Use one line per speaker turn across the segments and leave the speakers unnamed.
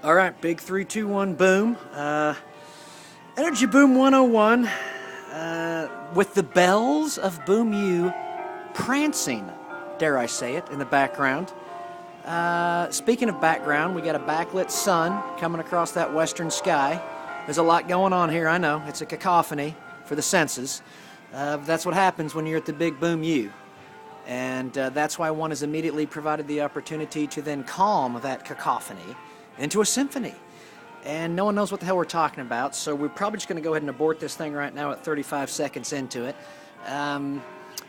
All right, big 3, 2, 1, boom. Energy Boom 101 with the bells of Boom U prancing, dare I say it, in the background. Speaking of background, we got a backlit sun coming across that western sky. There's a lot going on here, I know. It's a cacophony for the senses. That's what happens when you're at the big Boom U. And that's why one has immediately provided the opportunity to then calm that cacophony into a symphony. And no one knows what the hell we're talking about, so we're probably just going to go ahead and abort this thing right now at 35 seconds into it.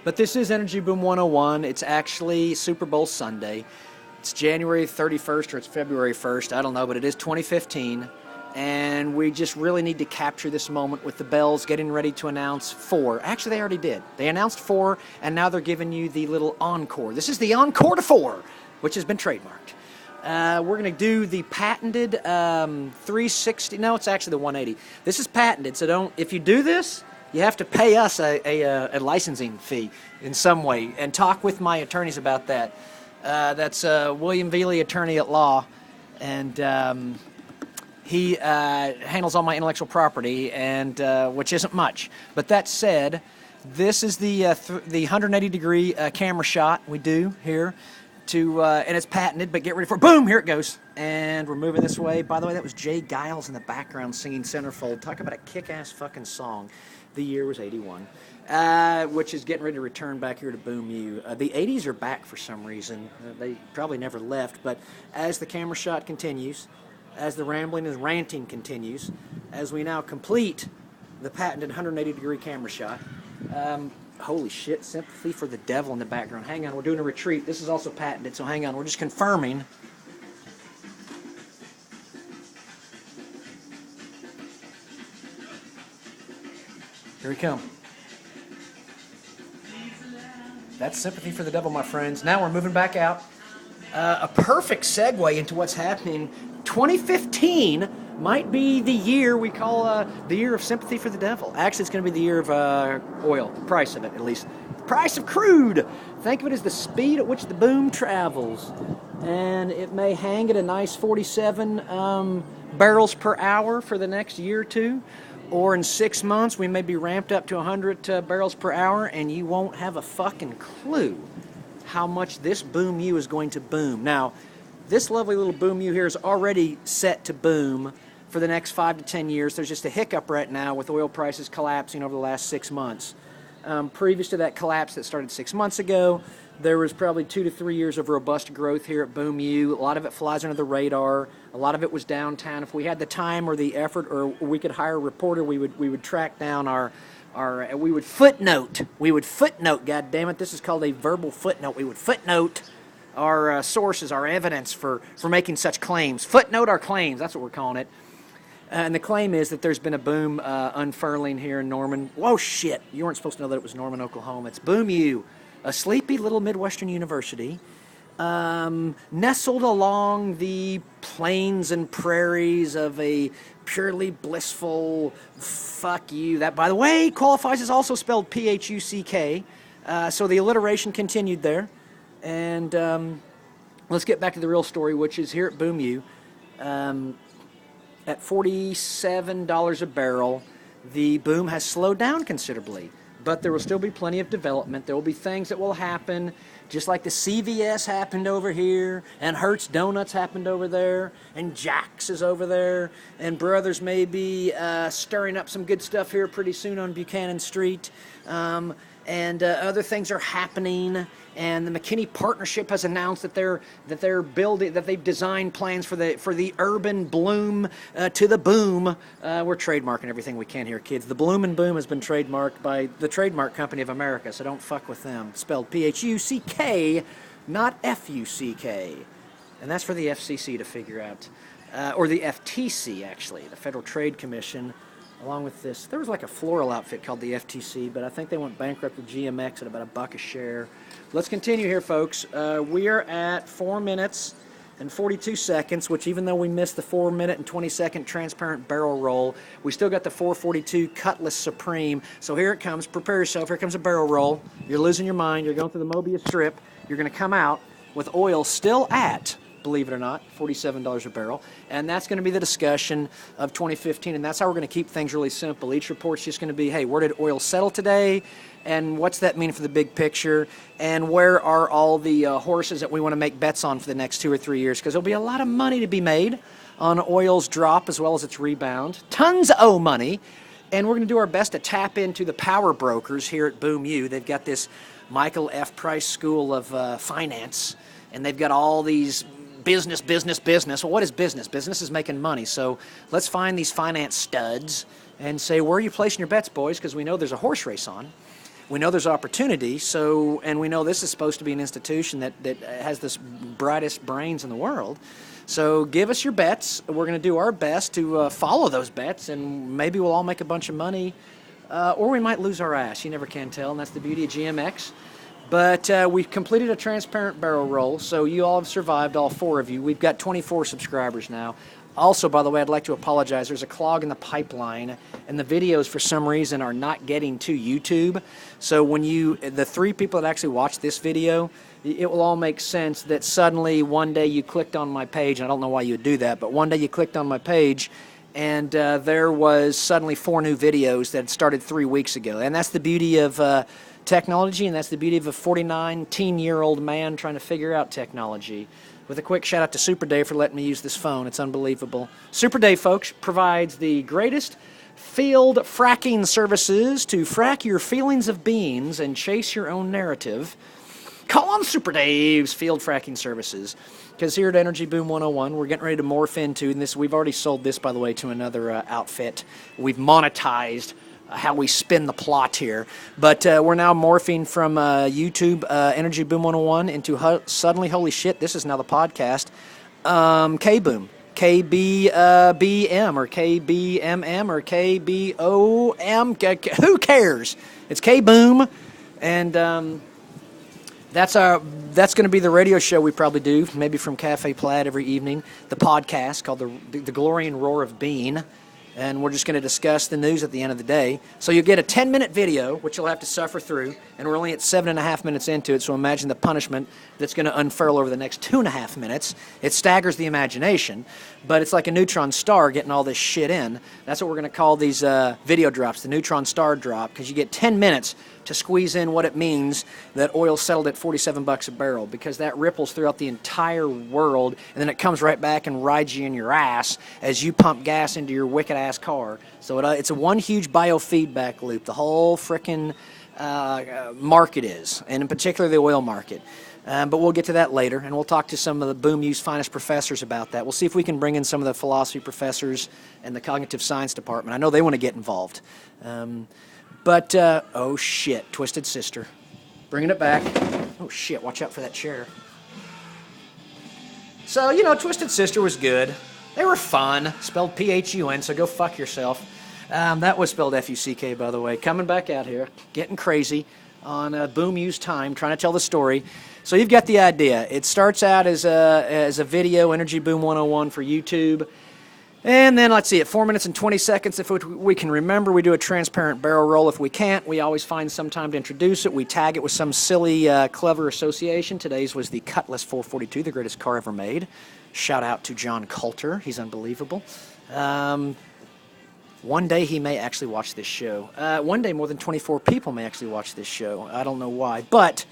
But this is Energy Boom 101. It's actually Super Bowl Sunday. It's January 31st or it's February 1st, I don't know, but it is 2015. And we just really need to capture this moment with the bells getting ready to announce 4. Actually, they already did. They announced 4, and now they're giving you the little encore. This is the encore to 4, which has been trademarked. We're going to do the patented 360. No, it's actually the 180. This is patented, so don't. If you do this, you have to pay us a licensing fee in some way, and talk with my attorneys about that. That's William Veely, attorney at law, and he handles all my intellectual property, and which isn't much. But that said, this is the 180-degree camera shot we do here. And it's patented, but get ready for it. Boom, here it goes. And we're moving this way. By the way, that was Jay Giles in the background singing Centerfold. Talk about a kick-ass fucking song. The year was 81, which is getting ready to return back here to Boom U. The 80s are back for some reason. They probably never left, but as the camera shot continues, as the rambling and ranting continues, as we now complete the patented 180-degree camera shot, holy shit, Sympathy for the Devil in the background. Hang on, we're doing a retreat. This is also patented, so hang on. We're just confirming. Here we come. That's Sympathy for the Devil, my friends. Now we're moving back out. A perfect segue into what's happening. 2015 might be the year we call the year of Sympathy for the Devil. Actually, it's going to be the year of oil, the price of it, at least. The price of crude. Think of it as the speed at which the boom travels. And it may hang at a nice 47 barrels per hour for the next year or two. Or in 6 months, we may be ramped up to 100 barrels per hour, and you won't have a fucking clue how much this Boom U is going to boom. Now, this lovely little Boom U here is already set to boom for the next 5 to 10 years. There's just a hiccup right now with oil prices collapsing over the last 6 months. Previous to that collapse that started 6 months ago, there was probably 2 to 3 years of robust growth here at Boom U. A lot of it flies under the radar. A lot of it was downtown. If we had the time or the effort, or we could hire a reporter, we would track down we would footnote. God damn it, this is called a verbal footnote. We would footnote our sources, our evidence for making such claims. Footnote our claims, that's what we're calling it. And the claim is that there's been a boom unfurling here in Norman. Whoa, shit, you weren't supposed to know that it was Norman, Oklahoma. It's Boom U, a sleepy little Midwestern university, nestled along the plains and prairies of a purely blissful fuck you. That, by the way, qualifies as also spelled P-H-U-C-K. So the alliteration continued there. And let's get back to the real story, which is here at Boom U. At $47 a barrel, the boom has slowed down considerably. But there will still be plenty of development. There will be things that will happen, just like the CVS happened over here, and Hertz Donuts happened over there, and Jack's is over there, and Brothers may be stirring up some good stuff here pretty soon on Buchanan Street. And other things are happening, and the McKinney Partnership has announced that they're building, that they've designed plans for the urban bloom to the boom. We're trademarking everything we can here, kids. The bloom and boom has been trademarked by the Trademark Company of America, so don't fuck with them. Spelled P-H-U-C-K, not F-U-C-K, and that's for the FCC to figure out, or the FTC actually, the Federal Trade Commission. Along with this, there was like a floral outfit called the FTC, but I think they went bankrupt with GMX at about $1 a share. Let's continue here, folks. We are at 4 minutes and 42 seconds, which even though we missed the 4 minute and 20-second transparent barrel roll, we still got the 442 Cutlass Supreme. So here it comes. Prepare yourself. Here comes a barrel roll. You're losing your mind. You're going through the Mobius strip. You're going to come out with oil still at believe it or not, $47 a barrel. And that's going to be the discussion of 2015, and that's how we're going to keep things really simple. Each report's just going to be, hey, where did oil settle today? And what's that mean for the big picture? And where are all the horses that we want to make bets on for the next 2 or 3 years? Because there'll be a lot of money to be made on oil's drop as well as its rebound. Tons of money. And we're going to do our best to tap into the power brokers here at Boom U. They've got this Michael F. Price School of Finance, and they've got all these business. Well, what is business? Business is making money. So let's find these finance studs and say, where are you placing your bets, boys? Because we know there's a horse race on. We know there's opportunity. So, and we know this is supposed to be an institution that has the brightest brains in the world. So give us your bets. We're going to do our best to follow those bets, and maybe we'll all make a bunch of money, or we might lose our ass. You never can tell, and that's the beauty of GMX. But we've completed a transparent barrel roll, so you all have survived, all 4 of you. We've got 24 subscribers now. Also, by the way, I'd like to apologize. There's a clog in the pipeline, and the videos, for some reason, are not getting to YouTube. So when the 3 people that actually watch this video, it will all make sense that suddenly one day you clicked on my page, and I don't know why you would do that, but one day you clicked on my page, and there was suddenly 4 new videos that started 3 weeks ago. And that's the beauty of technology, and that's the beauty of a 49-teen-year-old man trying to figure out technology. With a quick shout out to Super Dave for letting me use this phone. It's unbelievable. Super Dave, folks, provides the greatest field fracking services to frack your feelings of beans and chase your own narrative. Call on Super Dave's field fracking services. Because here at Energy Boom 101, we're getting ready to morph into, and this, we've already sold this, by the way, to another outfit. We've monetized how we spin the plot here. But we're now morphing from YouTube Energy Boom 101 into suddenly, holy shit, this is now the podcast, K-Boom. KBBM or KBMM or KBOM. Who cares? It's K-Boom. And that's going to be the radio show we probably do, maybe from Cafe Plaid every evening. The podcast called the Glory and Roar of Bean. And we're just going to discuss the news at the end of the day. So you'll get a 10-minute video, which you'll have to suffer through, and we're only at 7.5 minutes into it, so imagine the punishment that's going to unfurl over the next 2.5 minutes. It staggers the imagination, but it's like a neutron star getting all this shit in. That's what we're going to call these video drops, the neutron star drop, because you get 10 minutes to squeeze in what it means that oil settled at $47 a barrel, because that ripples throughout the entire world, and then it comes right back and rides you in your ass as you pump gas into your wicked-ass car. So it's a one huge biofeedback loop, the whole frickin' market is, and in particular the oil market. But we'll get to that later, and we'll talk to some of the Boom U's finest professors about that. We'll see if we can bring in some of the philosophy professors and the cognitive science department. I know they want to get involved. But, oh shit, Twisted Sister. Bringing it back. Oh shit, watch out for that chair. So, you know, Twisted Sister was good. They were fun. Spelled P-H-U-N, so go fuck yourself. That was spelled F-U-C-K, by the way. Coming back out here, getting crazy on Boom U's time, trying to tell the story. So you've got the idea. It starts out as a video, Energy Boom 101 for YouTube. And then, let's see, at 4 minutes and 20 seconds, if we can remember, we do a transparent barrel roll. If we can't, we always find some time to introduce it. We tag it with some silly, clever association. Today's was the Cutlass 442, the greatest car ever made. Shout out to John Coulter. He's unbelievable. One day he may actually watch this show. One day more than 24 people may actually watch this show. I don't know why. But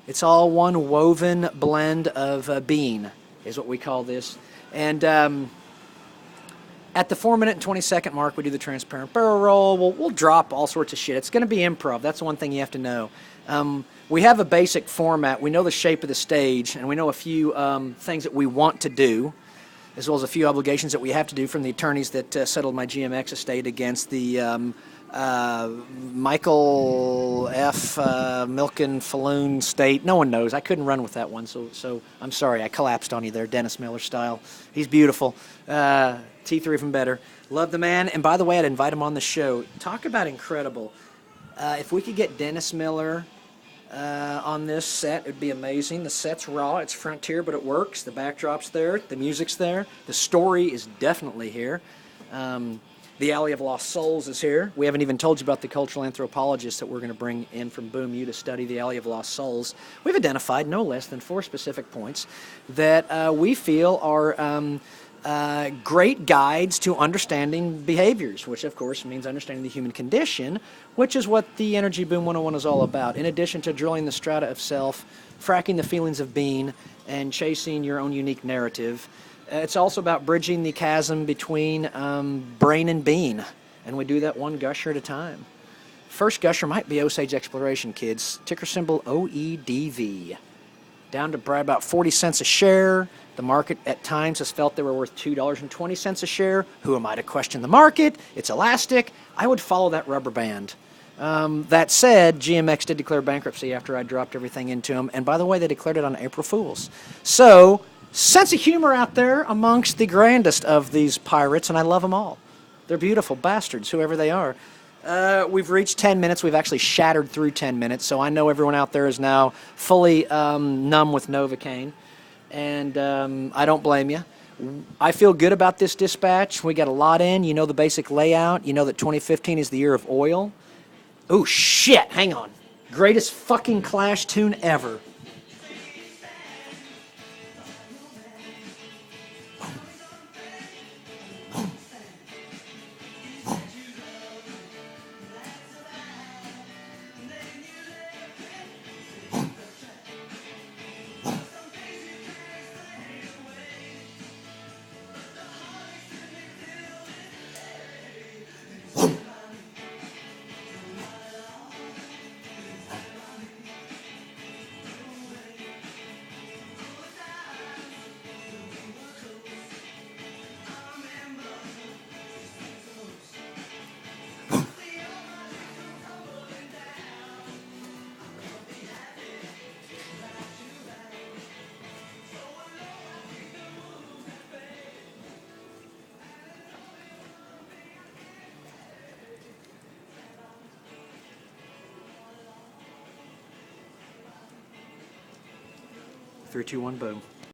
it's all one woven blend of bean is what we call this. And at the 4 minute and 20 second mark, we do the transparent barrel roll. We'll drop all sorts of shit. It's going to be improv. That's one thing you have to know. We have a basic format. We know the shape of the stage, and we know a few things that we want to do, as well as a few obligations that we have to do from the attorneys that settled my GMX estate against the Michael F. Milken Falloon State. No one knows. I couldn't run with that one, so I'm sorry. I collapsed on you there, Dennis Miller style. He's beautiful. Teeth are even better. Love the man. And by the way, I'd invite him on the show. Talk about incredible. If we could get Dennis Miller on this set, it would be amazing. The set's raw. It's frontier, but it works. The backdrop's there. The music's there. The story is definitely here. The Alley of Lost Souls is here. We haven't even told you about the cultural anthropologists that we're going to bring in from Boom U to study the Alley of Lost Souls. We've identified no less than 4 specific points that we feel are great guides to understanding behaviors, which of course means understanding the human condition, which is what the Energy Boom 101 is all about. In addition to drilling the strata of self, fracking the feelings of being, and chasing your own unique narrative, it's also about bridging the chasm between brain and being, and we do that one gusher at a time. First gusher might be Osage Exploration, kids. Ticker symbol OEDV. Down to probably about 40 cents a share. The market at times has felt they were worth $2.20 a share. Who am I to question the market? It's elastic. I would follow that rubber band. That said, GMX did declare bankruptcy after I dropped everything into them. And by the way, they declared it on April Fools. So, sense of humor out there amongst the grandest of these pirates, and I love them all. They're beautiful bastards, whoever they are. We've reached 10 minutes. We've actually shattered through 10 minutes, so I know everyone out there is now fully numb with Novocaine, and I don't blame you. I feel good about this dispatch. We got a lot in. You know the basic layout. You know that 2015 is the year of oil. Oh, shit. Hang on. Greatest fucking Clash tune ever. Three, two, one, boom.